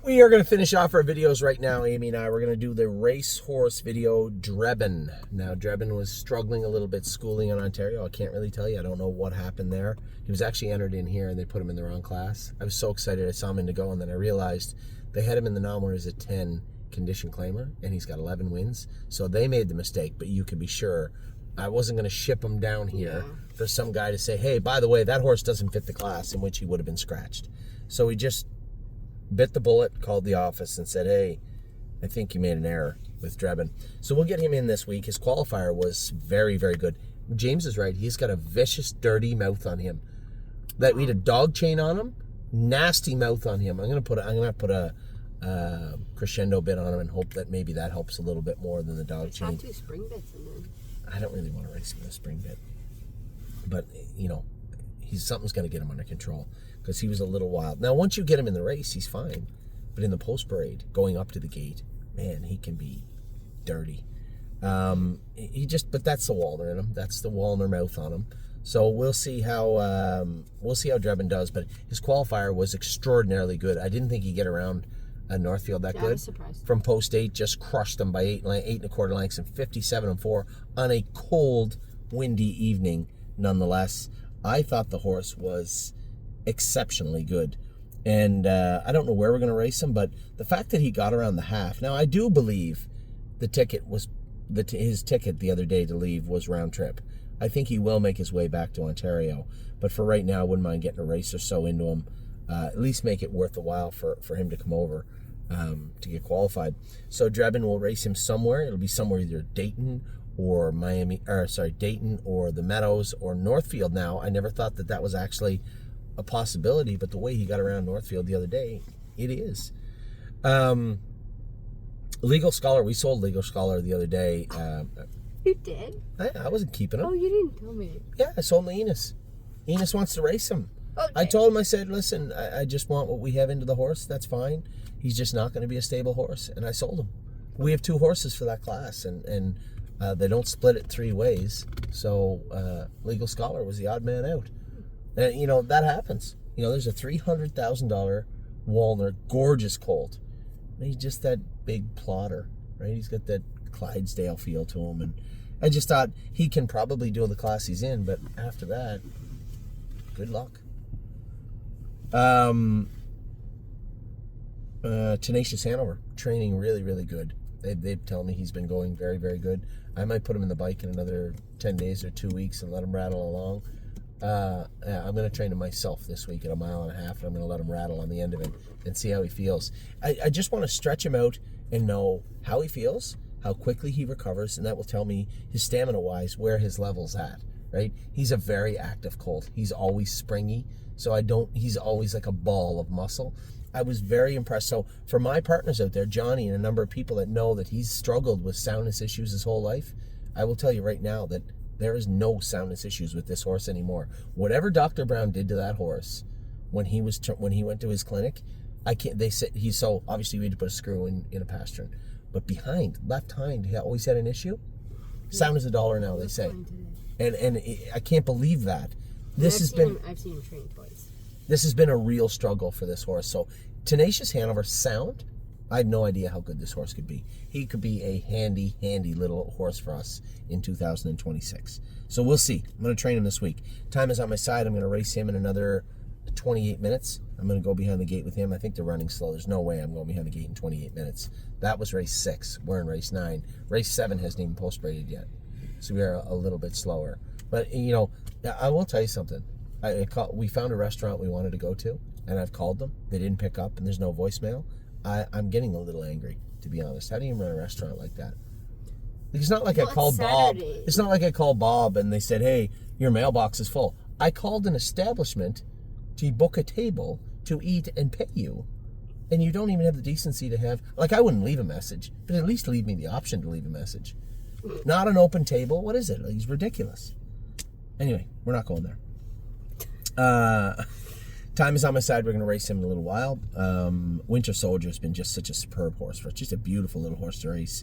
We are going to finish off our videos right now, Amy and I. We're going to do the racehorse video, Drebin. Now, Drebin was struggling a little bit schooling in Ontario. I can't really tell you. I don't know what happened there. He was actually entered in here, and they put him in the wrong class. I was so excited I saw him in to go, and then I realized they had him in the nom as a 10 condition claimer, and he's got 11 wins. So they made the mistake, but you can be sure I wasn't going to ship him down here for some guy to say, hey, by the way, that horse doesn't fit the class in which he would have been scratched. So he just bit the bullet, called the office, and said, hey, I think you made an error with Drebin. So we'll get him in this week. His qualifier was very, very good. James is right. He's got a vicious, dirty mouth on him. That we had a dog chain on him, nasty mouth on him. I'm gonna put a crescendo bit on him and hope that maybe that helps a little bit more than the dog chain. Got 2 spring bits in there. I don't really want to race him with a spring bit, but you know, something's gonna get him under control because he was a little wild. Now, once you get him in the race, he's fine, but in the post parade, going up to the gate, man, he can be dirty. But that's the Walner in him. That's the Walner mouth on him. So we'll see how Drebin does. But his qualifier was extraordinarily good. I didn't think he'd get around Northfield that good. I was surprised. From post 8, just crushed them by 8.25 lengths and 57.4 on a cold, windy evening. Nonetheless, I thought the horse was exceptionally good. And I don't know where we're going to race him, but the fact that he got around the half. Now, I do believe the ticket was his ticket the other day to leave was round trip. I think he will make his way back to Ontario, but for right now, I wouldn't mind getting a race or so into him. At least make it worth the while for him to come over to get qualified. So Drebin will race him somewhere. It'll be somewhere either Dayton or Dayton or the Meadows or Northfield. Now, I never thought that was actually a possibility, but the way he got around Northfield the other day, it is. Legal Scholar, we sold Legal Scholar the other day. You did? I wasn't keeping him. Oh, you didn't tell me. Yeah, I sold him to Enos. Enos wants to race him. Okay. I told him, I said, listen, I just want what we have into the horse. That's fine. He's just not going to be a stable horse. And I sold him. We have 2 horses for that class, and they don't split it 3 ways. So Legal Scholar was the odd man out. And, you know, that happens. You know, there's a $300,000 Walner, gorgeous colt. And he's just that big plotter, right? He's got that Clydesdale feel to him. And I just thought he can probably do the class he's in, but after that, good luck. Tenacious Handover, training really, really good. They tell me he's been going very, very good. I might put him in the bike in another 10 days or 2 weeks and let him rattle along. I'm going to train him myself this week at 1.5 miles, and I'm going to let him rattle on the end of it and see how he feels. I just want to stretch him out and know how he feels, how quickly he recovers, and that will tell me his stamina-wise where his level's at, right? He's a very active colt. He's always springy, so he's always like a ball of muscle. I was very impressed. So for my partners out there, Johnny and a number of people that know that he's struggled with soundness issues his whole life, I will tell you right now that there is no soundness issues with this horse anymore. Whatever Dr. Brown did to that horse when he went to his clinic, they said obviously we had to put a screw in a pastern, but behind left hind, he always had an issue. Sound is $1 now, they say, and I can't believe that. I've seen him train twice. This has been a real struggle for this horse. So Tenacious Handover, sound. I had no idea how good this horse could be. He could be a handy, handy little horse for us in 2026. So we'll see. I'm going to train him this week. Time is on my side. I'm going to race him in another 28 minutes. I'm going to go behind the gate with him. I think they're running slow. There's no way I'm going behind the gate in 28 minutes. That was race 6. We're in race 9. Race 7 hasn't even post-braided yet. So we are a little bit slower. But, you know, I will tell you something. We found a restaurant we wanted to go to, and I've called them. They didn't pick up, and there's no voicemail. I'm getting a little angry, to be honest. How do you run a restaurant like that? It's not like I called Bob. It's not like I called Bob and they said, hey, your mailbox is full. I called an establishment to book a table to eat and pay you. And you don't even have the decency to have, like, I wouldn't leave a message, but at least leave me the option to leave a message. Not an open table. What is it? Like, he's ridiculous. Anyway, we're not going there. Time is on my side. We're going to race him in a little while. Winter Soldier has been just such a superb horse for us. Just a beautiful little horse to race.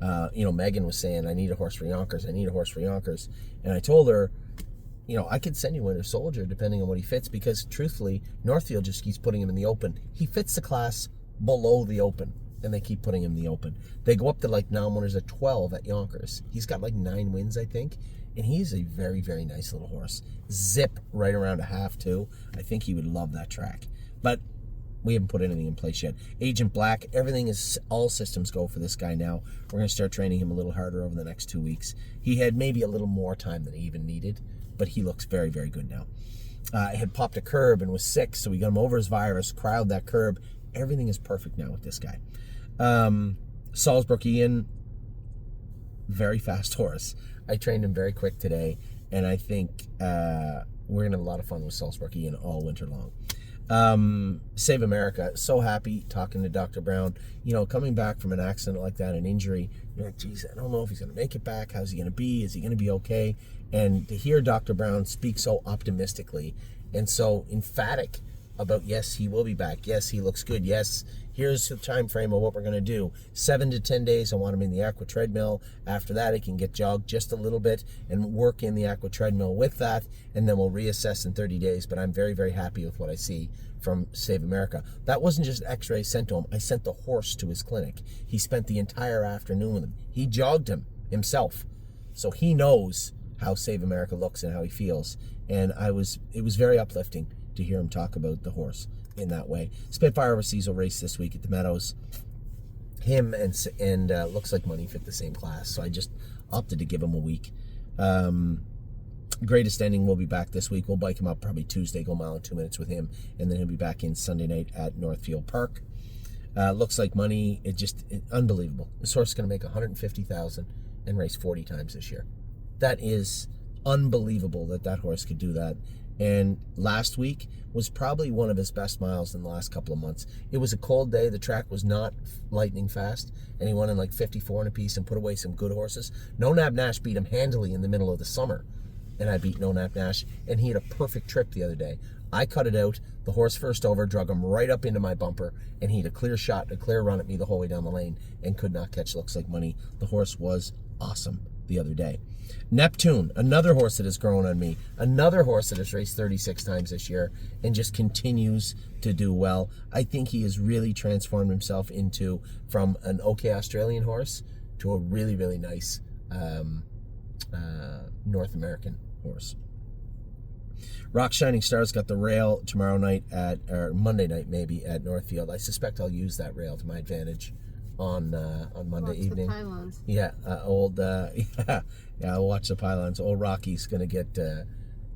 Megan was saying, I need a horse for Yonkers. I need a horse for Yonkers. And I told her, I could send you Winter Soldier depending on what he fits, because truthfully, Northfield just keeps putting him in the open. He fits the class below the open, and they keep putting him in the open. They go up to like now when there's a 12 at Yonkers. He's got like 9 wins, I think, and he's a very, very nice little horse. Zip right around a half too. I think he would love that track, but we haven't put anything in place yet. Agent Black, everything is all systems go for this guy now. We're going to start training him a little harder over the next 2 weeks. He had maybe a little more time than he even needed, but he looks very, very good now. I had popped a curb and was sick, so we got him over his virus, crowd that curb. Everything is perfect now with this guy. Salzburg Ian, very fast horse. I trained him very quick today, and I think we're going to have a lot of fun with Salzburg Ian all winter long. Save America, so happy talking to Dr. Brown. You know, coming back from an accident like that, an injury, you're like, geez, I don't know if he's going to make it back. How's he going to be? Is he going to be okay? And to hear Dr. Brown speak so optimistically and so emphatic about, yes, he will be back. Yes, he looks good. Yes, here's the time frame of what we're going to do. 7 to 10 days, I want him in the aqua treadmill. After that, he can get jogged just a little bit and work in the aqua treadmill with that, and then we'll reassess in 30 days. But I'm very, very happy with what I see from Save America. That wasn't just x-ray sent to him. I sent the horse to his clinic. He spent the entire afternoon with him. He jogged him himself. So he knows how Save America looks and how he feels. And it was very uplifting to hear him talk about the horse in that way. Spitfire Overseas will race this week at the Meadows. Him and Looks Like Money fit the same class, so I just opted to give him a week. Greatest Ending will be back this week. We'll bike him up probably Tuesday, go mile in 2 minutes with him, and then he'll be back in Sunday night at Northfield Park. Looks Like Money, unbelievable. This horse is going to make $150,000 and race 40 times this year. That is unbelievable that horse could do that. And last week was probably one of his best miles in the last couple of months. It was a cold day. The track was not lightning fast, and he won in like 54 and a piece and put away some good horses. No Nab Nash beat him handily in the middle of the summer, and I beat No Nab Nash, and he had a perfect trip the other day. I cut it out. The horse first over, drug him right up into my bumper, and he had a clear shot, a clear run at me the whole way down the lane, and could not catch Looks Like Money. The horse was awesome the other day. Neptune, another horse that has grown on me, another horse that has raced 36 times this year and just continues to do well. I think he has really transformed himself from an okay Australian horse to a really, really nice North American horse. Rock Shining Star's got the rail tomorrow night or Monday night maybe at Northfield. I suspect I'll use that rail to my advantage on Monday evening. The pylons. Yeah, I'll watch the pylons. Old Rocky's gonna get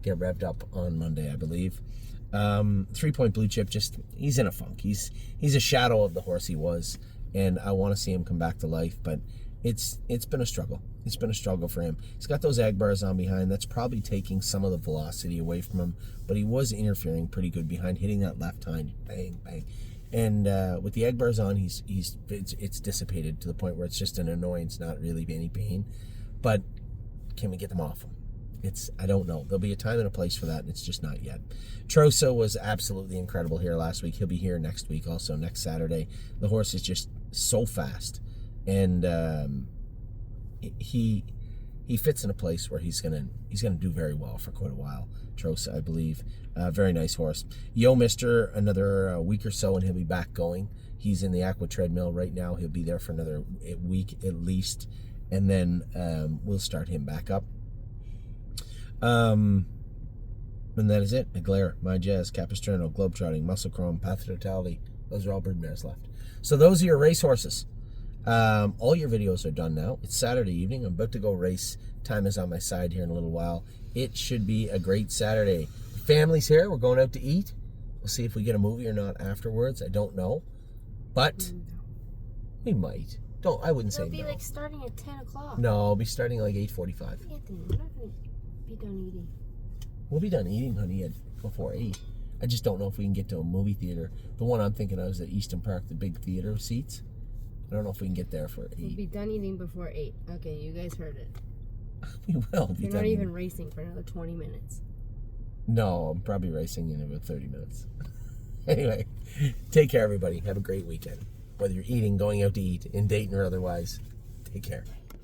revved up on Monday, I believe. 3 Point Blue Chip, he's in a funk. He's a shadow of the horse he was, and I want to see him come back to life, but it's been a struggle. It's been a struggle for him. He's got those ag bars on behind. That's probably taking some of the velocity away from him, but he was interfering pretty good behind, hitting that left hind, bang, bang. And with the egg bars on, it's dissipated to the point where it's just an annoyance, not really any pain. But can we get them off him? I don't know. There'll be a time and a place for that, and it's just not yet. Troso was absolutely incredible here last week. He'll be here next week, also next Saturday. The horse is just so fast, and he fits in a place where he's gonna do very well for quite a while. Trosa, I believe, very nice horse. Yo Mister, another week or so, and he'll be back going. He's in the aqua treadmill right now. He'll be there for another week at least, and then we'll start him back up. And that is it. Aguilera, My Jazz, Capistrano, Globetrotting, Muscle Chrome, Path to Totality. Those are all bird mares left. So those are your race horses. All your videos are done now. It's Saturday evening. I'm about to go race. Time is on my side here in a little while. It should be a great Saturday. Family's here. We're going out to eat. We'll see if we get a movie or not afterwards. I don't know. But we might. I wouldn't say no. It'll be like starting at 10 o'clock. No, I'll be starting like 8:45. Anthony, we're not going to be done eating. We'll be done eating, honey, before 8. I just don't know if we can get to a movie theater. The one I'm thinking of is at Easton Park, the big theater seats. I don't know if we can get there for 8. We'll be done eating before 8. Okay, you guys heard it. We will be You're done not even eating. racing for another 20 minutes. No, I'm probably racing in about 30 minutes. Anyway, take care, everybody. Have a great weekend. Whether you're eating, going out to eat, in Dayton or otherwise, take care.